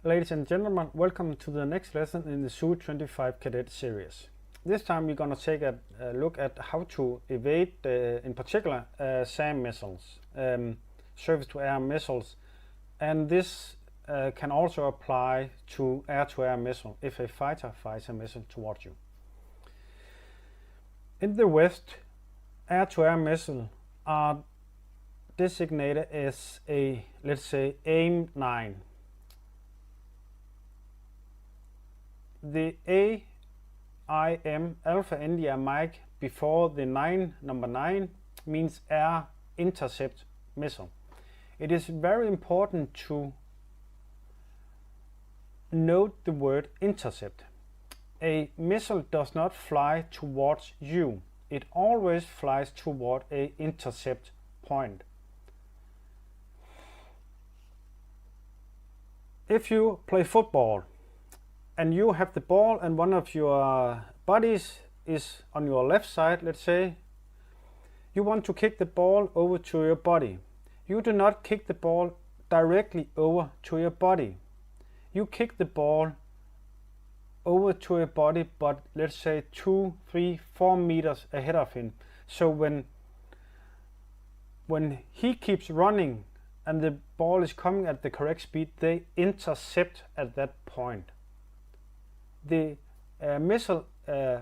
Ladies and gentlemen, welcome to the next lesson in the Su-25 Cadet Series. This time we're going to take a look at how to evade, in particular, SAM missiles, surface-to-air missiles, and this can also apply to air-to-air missile if a fighter fires a missile towards you. In the West, air-to-air missiles are designated as a, let's say, AIM-9. The AIM, Alpha India Mike, before the number 9 means air intercept missile. It is very important to note the word intercept. A missile does not fly towards you. It always flies toward a intercept point. If you play football and you have the ball and one of your buddies is on your left side, let's say, you want to kick the ball over to your buddy. You do not kick the ball directly over to your buddy. You kick the ball over to your body, but let's say 2, 3, 4 meters ahead of him. So when he keeps running and the ball is coming at the correct speed, they intercept at that point. The missile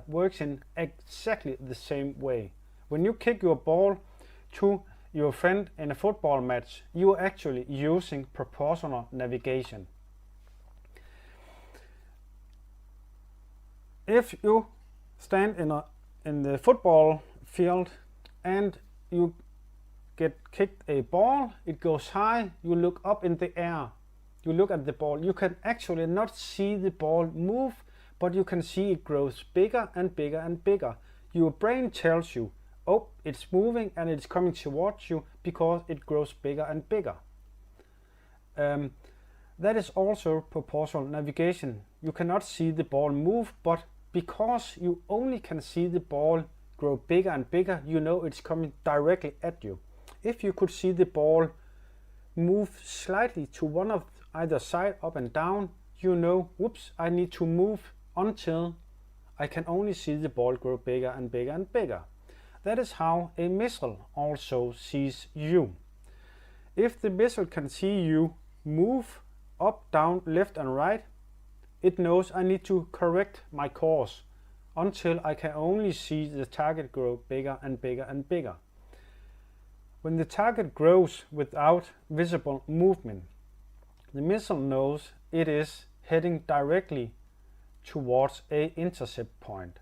works in exactly the same way. When you kick your ball to your friend in a football match, you are actually using proportional navigation. If you stand in the football field and you get kicked a ball, it goes high, you look up in the air, you look at the ball, you can actually not see the ball move, but you can see it grows bigger and bigger and bigger. Your brain tells you, oh, it's moving and it's coming towards you because it grows bigger and bigger. That is also proportional navigation. You cannot see the ball move, but because you only can see the ball grow bigger and bigger, you know it's coming directly at you. If you could see the ball move slightly to one of either side, up and down, you know, whoops, I need to move until I can only see the ball grow bigger and bigger and bigger. That is how a missile also sees you. If the missile can see you move up, down, left and right, it knows I need to correct my course until I can only see the target grow bigger and bigger and bigger. When the target grows without visible movement, the missile knows it is heading directly towards a intercept point.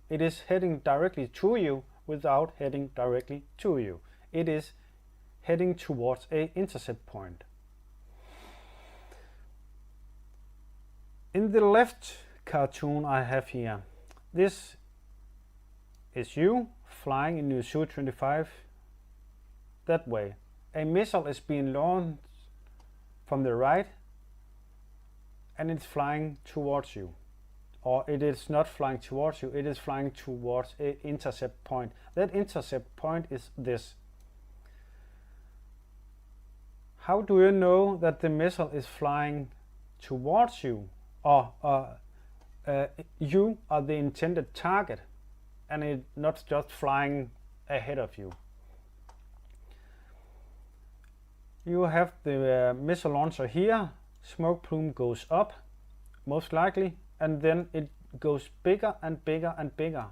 It is heading directly to you without heading directly to you. It is heading towards a intercept point. In the left cartoon I have here, this is you flying in your Su-25 that way. A missile is being launched from the right and it's flying towards you. Or it is not flying towards you, it is flying towards an intercept point. That intercept point is this. How do you know that the missile is flying towards you, or you are the intended target and it's not just flying ahead of you? You have the missile launcher here, smoke plume goes up, most likely, and then it goes bigger and bigger and bigger.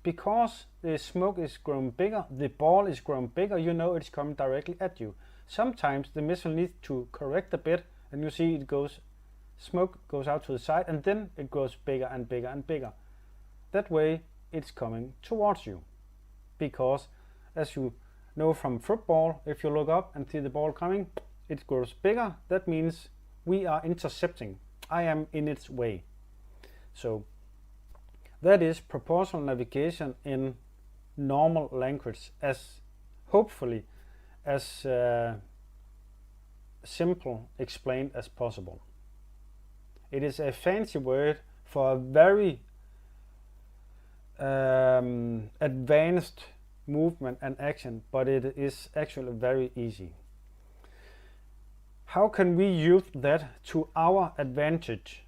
Because the smoke is growing bigger, the ball is growing bigger, you know it's coming directly at you. Sometimes the missile needs to correct a bit and you see it goes, smoke goes out to the side and then it grows bigger and bigger and bigger. That way it's coming towards you. Because as you know from football, if you look up and see the ball coming, it grows bigger. That means we are intercepting. I am in its way. So that is proportional navigation in normal language, as hopefully as simple explained as possible. It is a fancy word for a very advanced movement and action, but it is actually very easy. How can we use that to our advantage?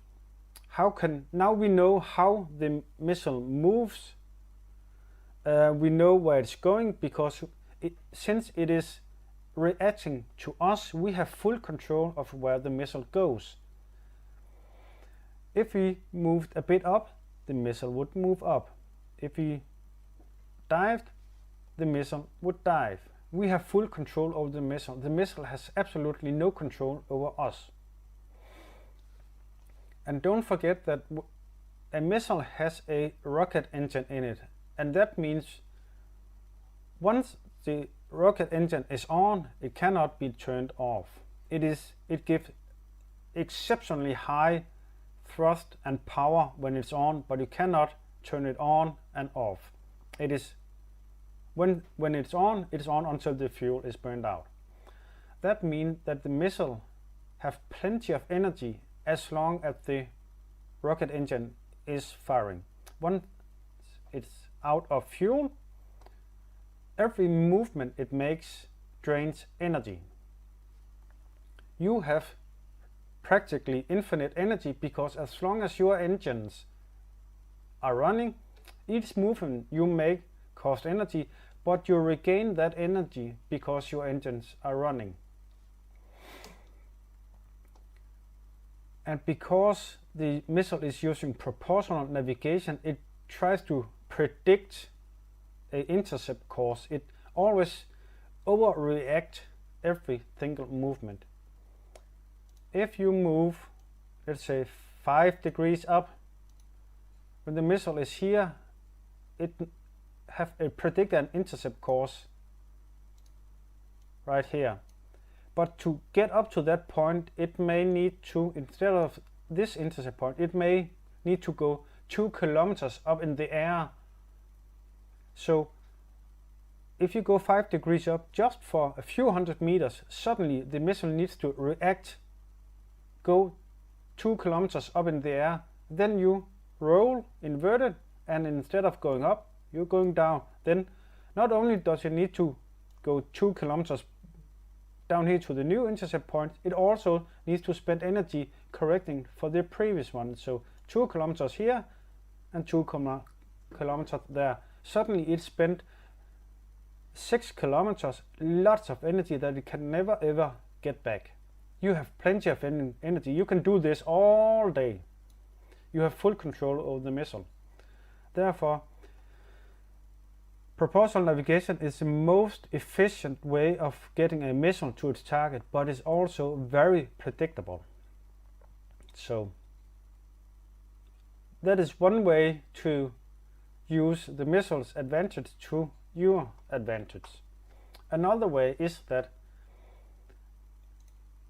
Now we know how the missile moves. We know where it's going because since it is reacting to us, we have full control of where the missile goes. If we moved a bit up, the missile would move up. If we dived, the missile would dive. We have full control over the missile. The missile has absolutely no control over us. And don't forget that a missile has a rocket engine in it. And that means once the rocket engine is on, it cannot be turned off. It gives exceptionally high thrust and power when it's on, but you cannot turn it on and off. It is when it's on until the fuel is burned out. That means that the missile have plenty of energy as long as the rocket engine is firing. Once it's out of fuel, every movement it makes drains energy. You have practically infinite energy because as long as your engines are running, each movement you make costs energy, but you regain that energy because your engines are running. And because the missile is using proportional navigation, it tries to predict an intercept course. It always overreacts every single movement. If you move, let's say 5 degrees up, when the missile is here, it have a predict an intercept course right here. But to get up to that point, it may need to, instead of this intercept point, it may need to go 2 kilometers up in the air. So if you go 5 degrees up just for a few hundred meters, suddenly the missile needs to react, go 2 kilometers up in the air, then you roll inverted, and instead of going up, you're going down. Then not only does it need to go 2 kilometers down here to the new intercept point, it also needs to spend energy correcting for the previous one. So 2 kilometers here and 2 kilometers there. Suddenly it spent 6 kilometers, lots of energy that it can never ever get back. You have plenty of energy. You can do this all day. You have full control over the missile. Therefore, proportional navigation is the most efficient way of getting a missile to its target, but is also very predictable. So that is one way to use the missile's advantage to your advantage. Another way is that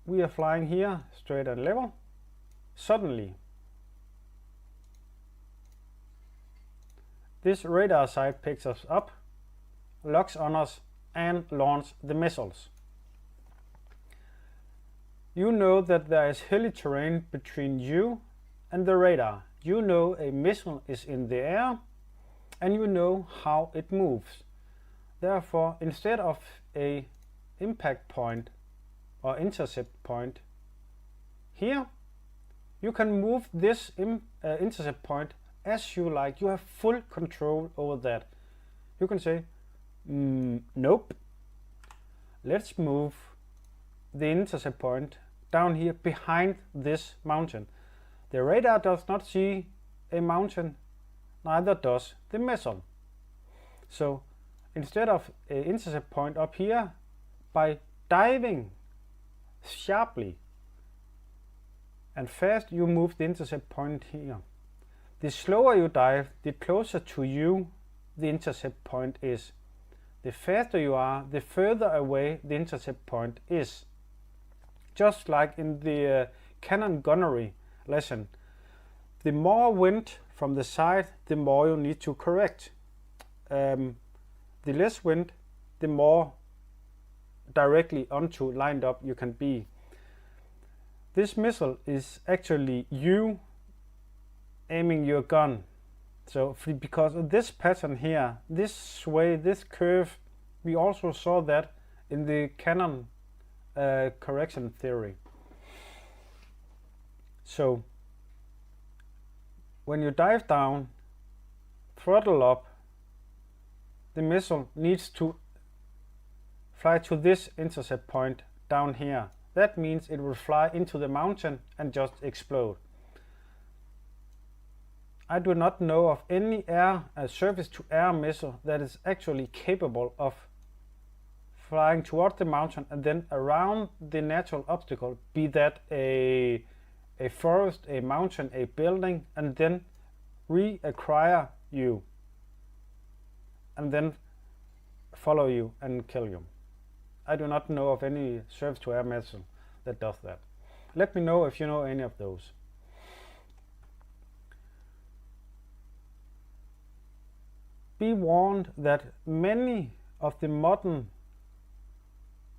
we are flying here straight and level. Suddenly this radar site picks us up, locks on us, and launches the missiles. You know that there is hilly terrain between you and the radar. You know a missile is in the air, and you know how it moves. Therefore, instead of a impact point or intercept point here, you can move this intercept point as you like. You have full control over that. You can say, nope, let's move the intercept point down here behind this mountain. The radar does not see a mountain, neither does the missile. So instead of an intercept point up here, by diving sharply and fast, you move the intercept point here. The slower you dive, the closer to you the intercept point is. The faster you are, the further away the intercept point is. Just like in the cannon gunnery lesson, the more wind from the side, the more you need to correct. The less wind, the more directly onto lined up you can be. This missile is actually you aiming your gun. So because of this pattern here, this sway, this curve, we also saw that in the cannon correction theory. So when you dive down, throttle up, the missile needs to fly to this intercept point down here. That means it will fly into the mountain and just explode. I do not know of any surface-to-air missile that is actually capable of flying toward the mountain and then around the natural obstacle, be that a forest, a mountain, a building, and then reacquire you and then follow you and kill you. I do not know of any surface-to-air missile that does that. Let me know if you know any of those. Be warned that many of the modern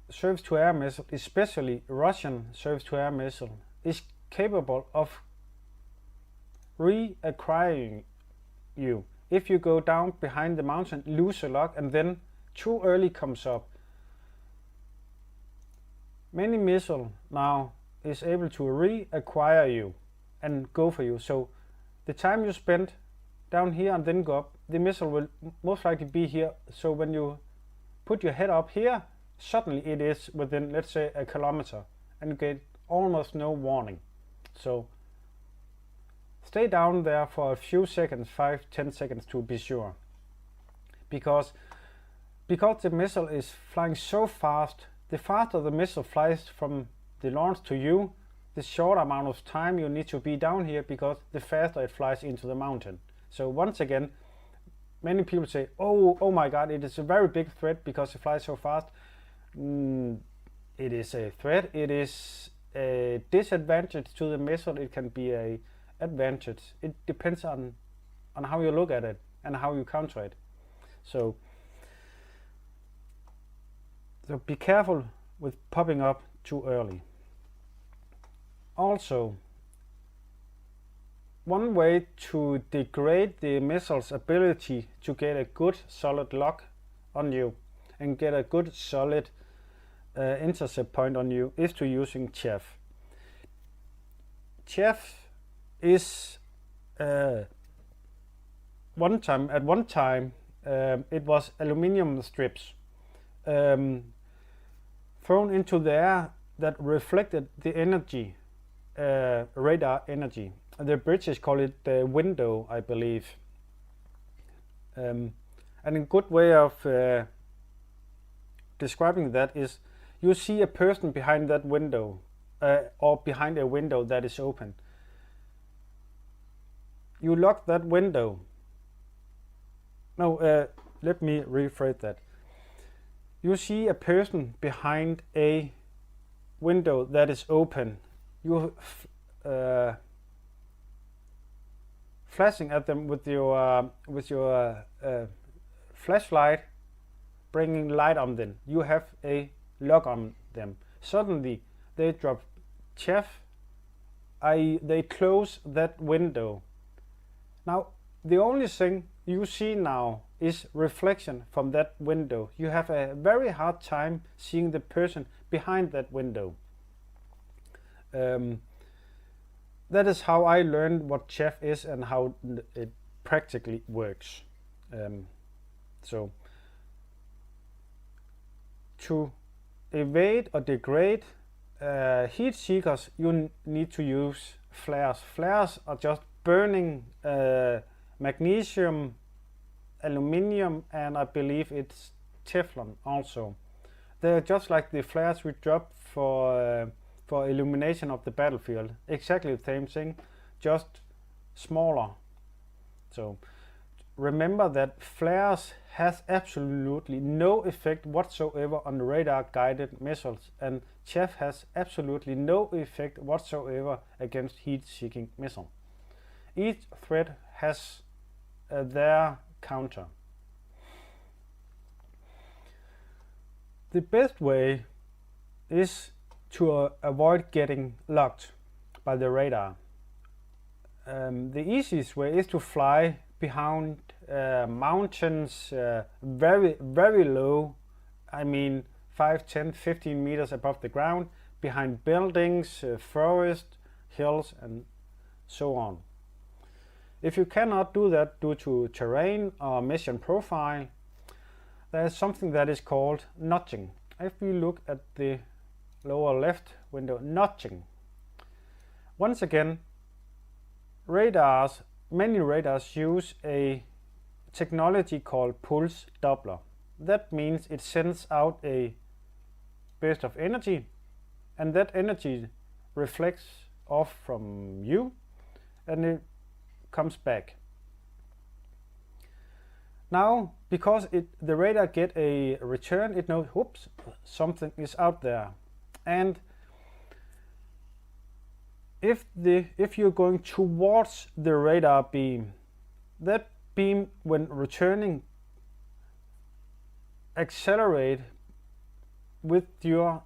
surface-to-air missiles, especially Russian surface-to-air missile, is capable of reacquiring you. If you go down behind the mountain, lose a lock, and then too early comes up. Many missiles now is able to reacquire you and go for you. So the time you spend down here and then go up, the missile will most likely be here. So when you put your head up here, suddenly it is within, let's say, a kilometer, and you get almost no warning. So stay down there for a few seconds, 5-10 seconds to be sure. Because the missile is flying so fast, the faster the missile flies from the launch to you, the shorter amount of time you need to be down here, because the faster it flies into the mountain. So once again, many people say, oh my god, it is a very big threat because it flies so fast. It is a threat. It is a disadvantage to the missile. It can be a advantage. It depends on how you look at it and how you counter it. So be careful with popping up too early. Also, one way to degrade the missile's ability to get a good solid lock on you and get a good solid intercept point on you is to using chaff. Chaff is at one time it was aluminum strips thrown into the air that reflected the energy, radar energy. The British call it the window, I believe. And a good way of describing that is, you see a person behind that window or behind a window that is open. You lock that window. No, let me rephrase that. You see a person behind a window that is open. You flashing at them with your flashlight, bringing light on them. You have a lock on them. Suddenly they drop chaff, i.e. they close that window. Now the only thing you see now is reflection from that window. You have a very hard time seeing the person behind that window. That is how I learned what chaff is and how it practically works. So to evade or degrade heat seekers, you need to use flares. Flares are just burning magnesium, aluminium, and I believe it's Teflon also. They're just like the flares we drop for illumination of the battlefield. Exactly the same thing, just smaller. So remember that flares has absolutely no effect whatsoever on radar guided missiles, and chaff has absolutely no effect whatsoever against heat seeking missile. Each threat has their counter. The best way is to avoid getting locked by the radar. The easiest way is to fly behind mountains very, very low. I mean 5, 10, 15 meters above the ground, behind buildings, forest, hills, and so on. If you cannot do that due to terrain or mission profile, there is something that is called notching. If we look at the lower left window, notching. Once again, many radars use a technology called pulse Doppler. That means it sends out a burst of energy, and that energy reflects off from you and it comes back. Now, because the radar get a return, it knows, whoops, something is out there. And if you're going towards the radar beam, that beam, when returning, accelerate with your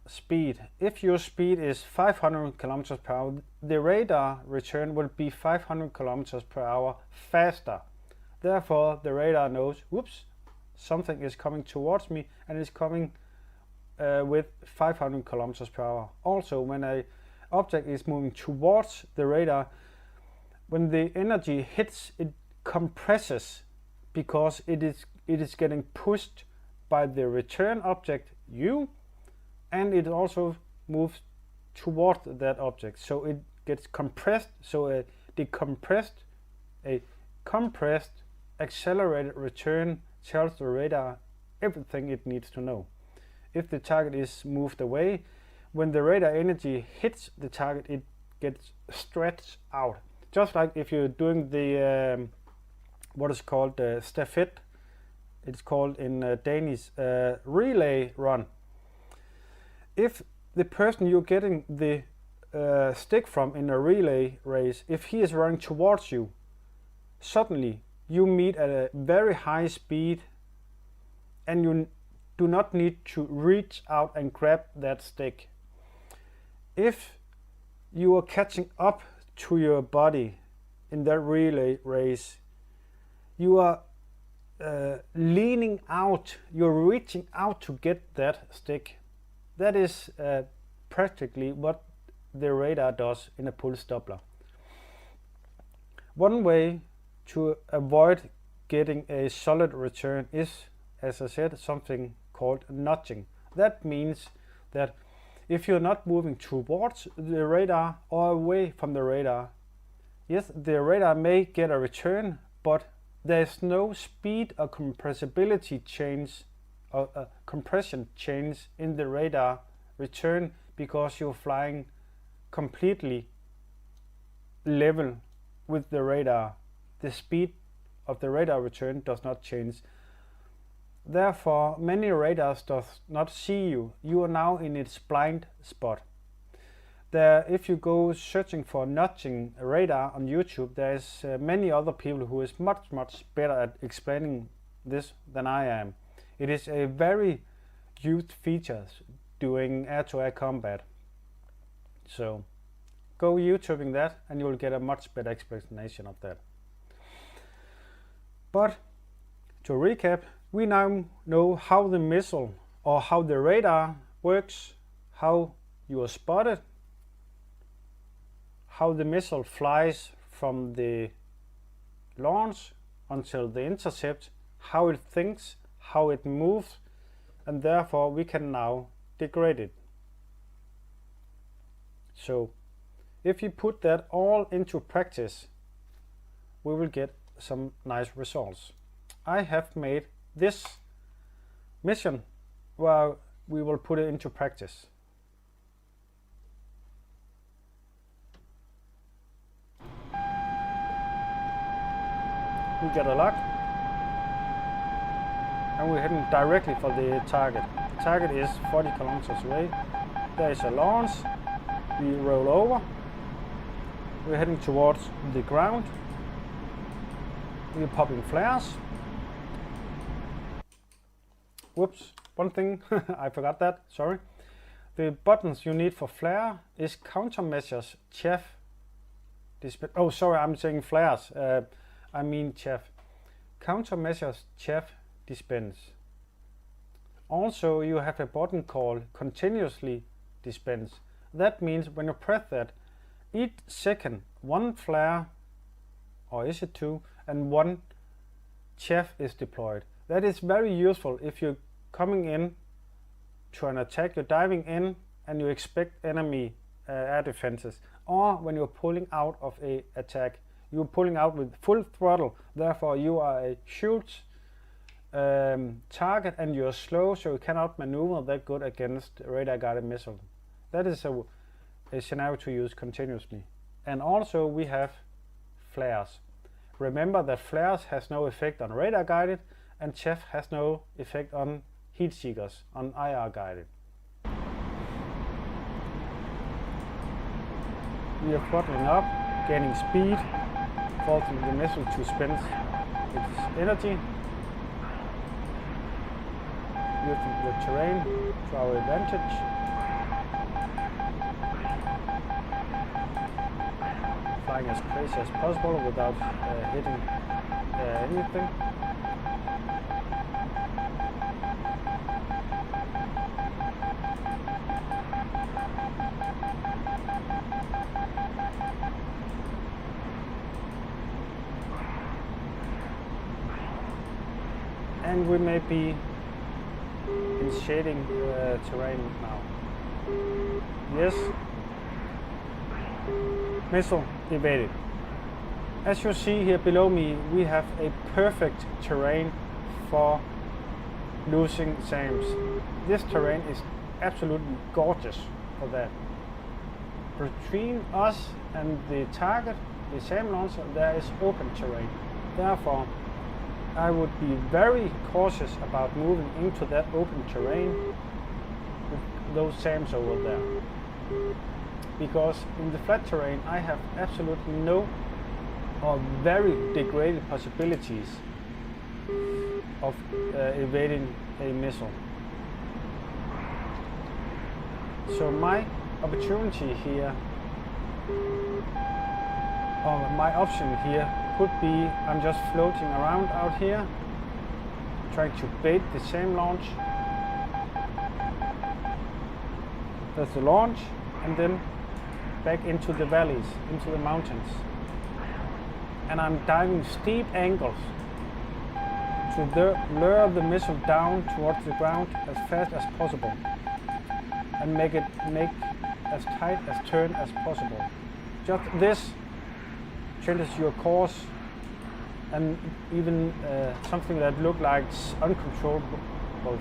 speed. If your speed is 500 kilometers per hour, the radar return will be 500 kilometers per hour faster. Therefore, the radar knows, whoops, something is coming towards me, and is coming with 500 kilometers per hour. Also, when an object is moving towards the radar, when the energy hits, it compresses because it is getting pushed by the return object U, and it also moves toward that object, so it gets compressed. So a compressed accelerated return tells the radar everything it needs to know. If the target is moved away, when the radar energy hits the target, it gets stretched out, just like if you're doing the what is called stafette. It's called in Danish relay run. If the person you're getting the stick from in a relay race, if he is running towards you, suddenly you meet at a very high speed, and you do not need to reach out and grab that stick. If you are catching up to your body in that relay race, you are leaning out, you're reaching out to get that stick. That is practically what the radar does in a pulse Doppler. One way to avoid getting a solid return is, as I said, something called notching. That means that if you're not moving towards the radar or away from the radar, yes, the radar may get a return, but there's no speed or compressibility change or compression change in the radar return, because you're flying completely level with the radar. The speed of the radar return does not change. Therefore, many radars does not see you. You are now in its blind spot. If you go searching for notching radar on YouTube, there's many other people who is much better at explaining this than I am. It is a very used feature doing air-to-air combat. So go YouTubing that and you'll get a much better explanation of that. But to recap, we now know how the missile or how the radar works, how you are spotted, how the missile flies from the launch until the intercept, how it thinks, how it moves, and therefore we can now degrade it. So if you put that all into practice, we will get some nice results. I have made this mission where we will put it into practice. We get a lock, and we're heading directly for the target. The target is 40 kilometers away. There is a launch. We roll over. We're heading towards the ground. We're popping flares. Whoops, one thing, I forgot that, sorry. The buttons you need for flare is countermeasures, chaff, dispense. Oh, sorry, I'm saying flares. I mean chaff. Countermeasures, chaff, dispense. Also, you have a button called continuously dispense. That means when you press that, each second one flare, or is it two, and one chaff is deployed. That is very useful if you're coming in to an attack, you're diving in and you expect enemy air defenses, or when you're pulling out of a attack, you're pulling out with full throttle, therefore you are a huge target and you're slow, so you cannot maneuver that good against radar guided missile. That is a scenario to use continuously. And also we have flares. Remember that flares has no effect on radar guided, and chaff has no effect on heat seekers, on IR guided. We are throttling up, gaining speed, forcing the missile to spend its energy, using the terrain to our advantage. Flying as crazy as possible without hitting anything. And we may be in shading terrain now. Yes. Missile evaded. As you see here below me, we have a perfect terrain for losing SAMs. This terrain is absolutely gorgeous for that. Between us and the target, the SAM launcher, there is open terrain. Therefore, I would be very cautious about moving into that open terrain with those SAMs over there. Because in the flat terrain I have absolutely no or very degraded possibilities of evading a missile. So my opportunity here, or my option here, could be I'm just floating around out here, trying to bait the same launch. That's the launch, and then back into the valleys, into the mountains. And I'm diving steep angles to lure the missile down towards the ground as fast as possible and make as tight a turn as possible. Just this changes your course, and even something that looks like uncontrollable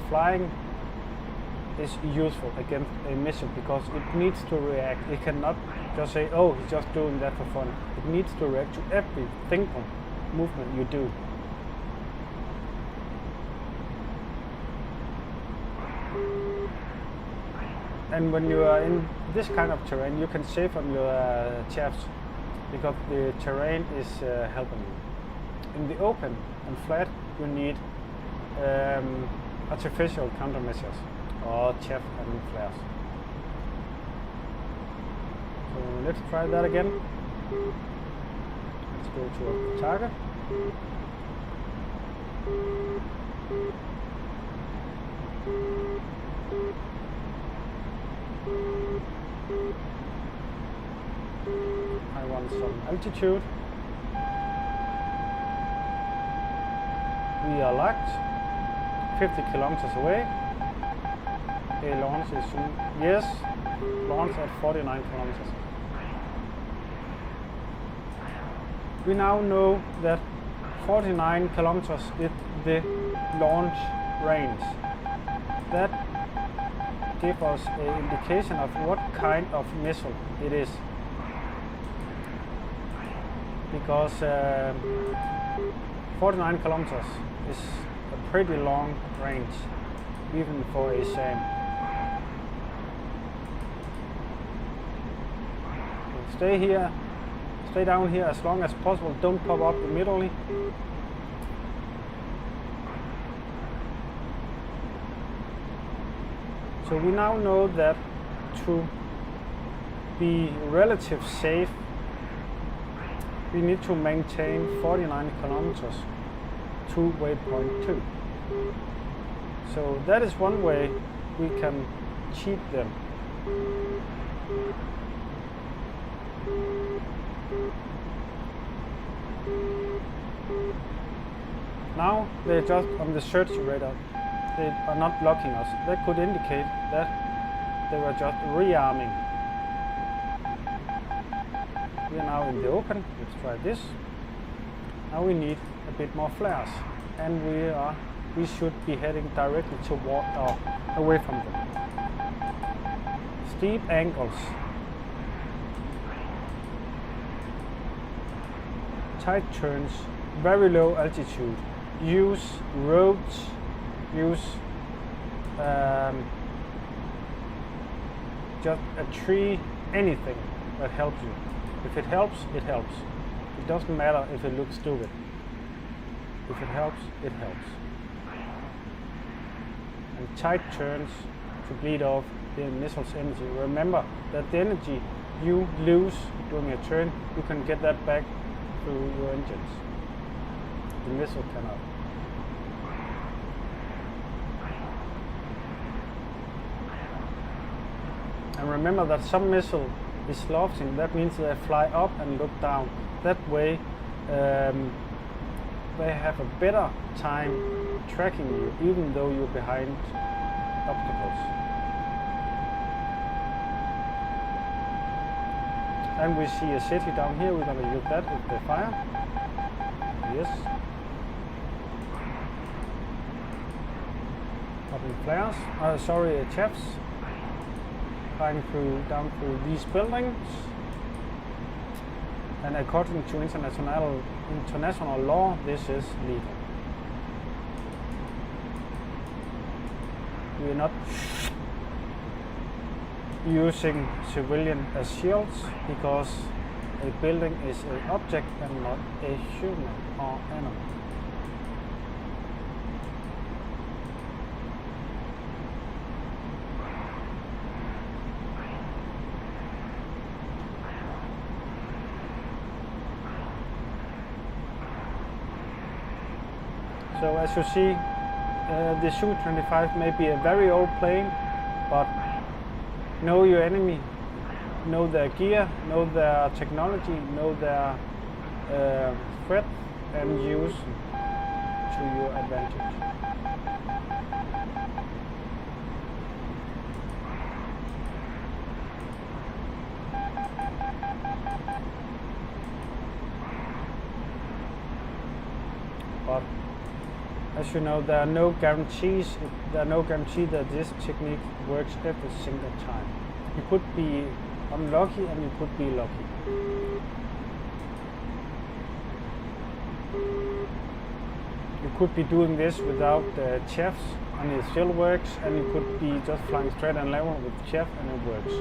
flying is useful against a missile, because it needs to react. It cannot just say, oh, he's just doing that for fun. It needs to react to every single movement you do. And when you are in this kind of terrain, you can save on your chaffs, because the terrain is helping you. In the open and flat, you need artificial countermeasures, or chaff and flares. So let's try that again. Let's go to a target. I want some altitude. We are locked 50 kilometers away. A launch is soon. Yes, launch at 49 kilometers. We now know that 49 kilometers is the launch range. That gives us an indication of what kind of missile it is. Because 49 kilometers is a pretty long range, even for a SAM. So stay here, stay down here as long as possible. Don't pop up immediately. So we now know that to be relatively safe, we need to maintain 49 kilometers to waypoint 2. So that is one way we can cheat them. Now they're just on the search radar. They are not blocking us. That could indicate that they were just rearming. We are now in the open. Let's try this. Now we need a bit more flares, and we should be heading directly toward or away from them. Steep angles, tight turns, very low altitude. Use roads, use just a tree, anything that helps you. If it helps, it helps. It doesn't matter if it looks stupid. If it helps, it helps. And tight turns to bleed off the missile's energy. Remember that the energy you lose during a turn, you can get that back through your engines. The missile cannot. And remember that some missile is lofting. That means they fly up and look down. That way they have a better time tracking you, even though you're behind obstacles. And we see a city down here. We're going to use that with the fire. Yes. Popping flares. Chaps. Flying down through these buildings. And according to international law, this is legal. We are not using civilian as shields because a building is an object and not a human or animal. So as you see, the Su-25 may be a very old plane, but know your enemy, know their gear, know their technology, know their threat, and use to your advantage. But as you know, there are no guarantees. There are no guarantee that this technique works every single time. You could be unlucky and you could be lucky. You could be doing this without chefs and it still works, and you could be just flying straight and level with chef and it works.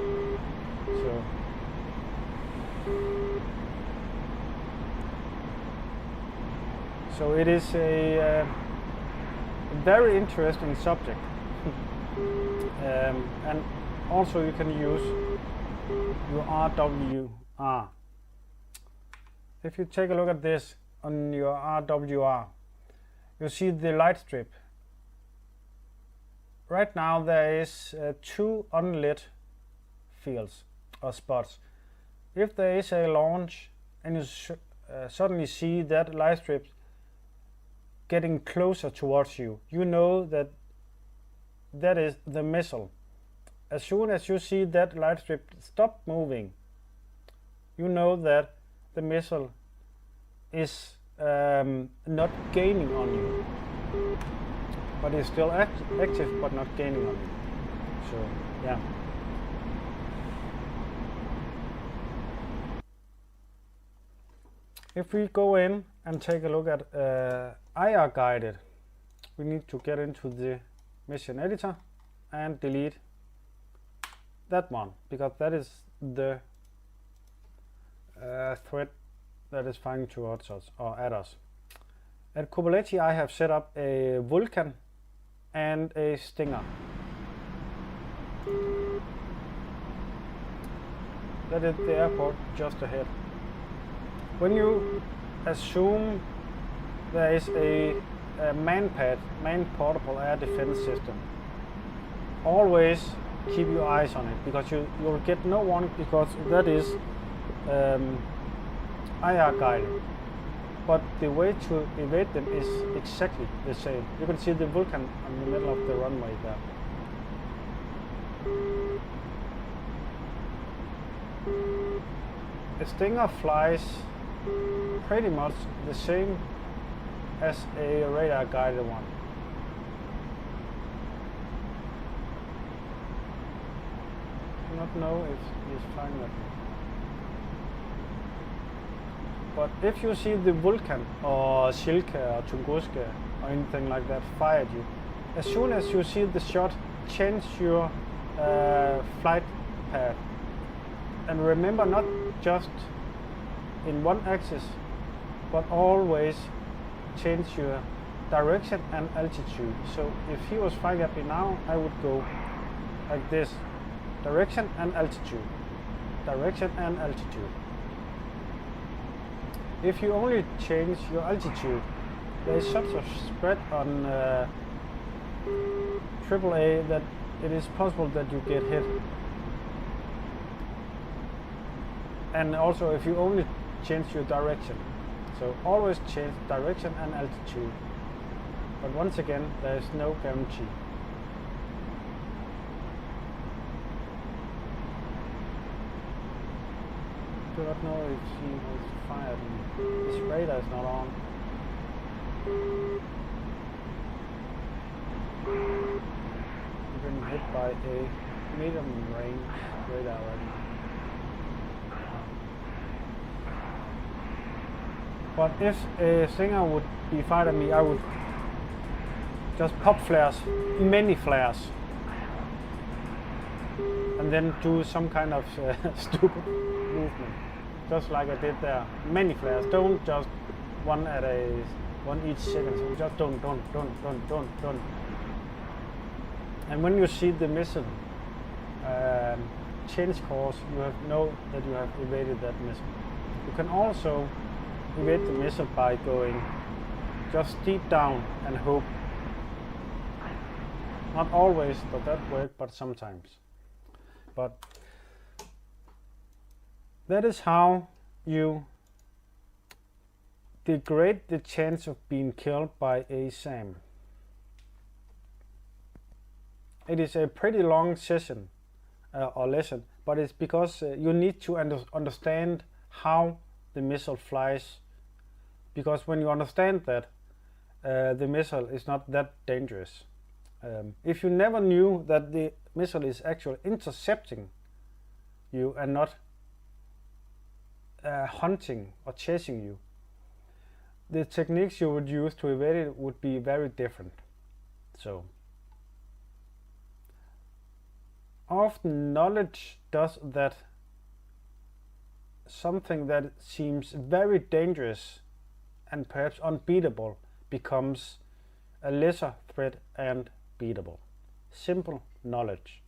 So it is a very interesting subject. And also you can use your RWR. If you take a look at this on your RWR, you see the light strip. Right now there is 2 unlit fields or spots. If there is a launch and you suddenly see that light strip getting closer towards you, you know that that is the missile. As soon as you see that light strip stop moving, you know that the missile is not gaining on you, but is still active but not gaining on you. So yeah. If we go in and take a look at IR guided, we need to get into the mission editor and delete that one, because that is the threat that is flying towards us or at us. At Kubernetes I have set up a Vulcan and a Stinger. That is the airport just ahead. When you assume there is a man portable air defense system. Always keep your eyes on it, because you'll get no warning, because that is IR guided. But the way to evade them is exactly the same. You can see the Vulcan in the middle of the runway there. A Stinger flies pretty much the same as a radar guided one. I do not know if he's flying that. But if you see the Vulcan or Silke or Tunguska or anything like that fire at you, as soon as you see the shot, change your flight path. And remember, not just in one axis, but always change your direction and altitude. So if he was flying at me now, I would go like this: direction and altitude, direction and altitude. If you only change your altitude, there is such a spread on AAA that it is possible that you get hit. And also if you only change your direction. So always change direction and altitude. But once again, there is no guarantee. I do not know if he was fired. His radar is not on. You've been hit by a medium range radar right now. But if a Stinger would be fired at me, I would just pop flares, many flares, and then do some kind of stupid movement, just like I did there. Many flares. Don't just one each second. So just don't. And when you see the missile change course, you know that you have evaded that missile. You can also evade the missile by going just deep down and hope. Not always does that work, but sometimes. But that is how you degrade the chance of being killed by a SAM. It is a pretty long session or lesson, but it's because you need to understand how the missile flies. Because when you understand that, the missile is not that dangerous. If you never knew that the missile is actually intercepting you and not hunting or chasing you, the techniques you would use to evade it would be very different. So often knowledge does that something that seems very dangerous and perhaps unbeatable becomes a lesser threat and beatable. Simple knowledge.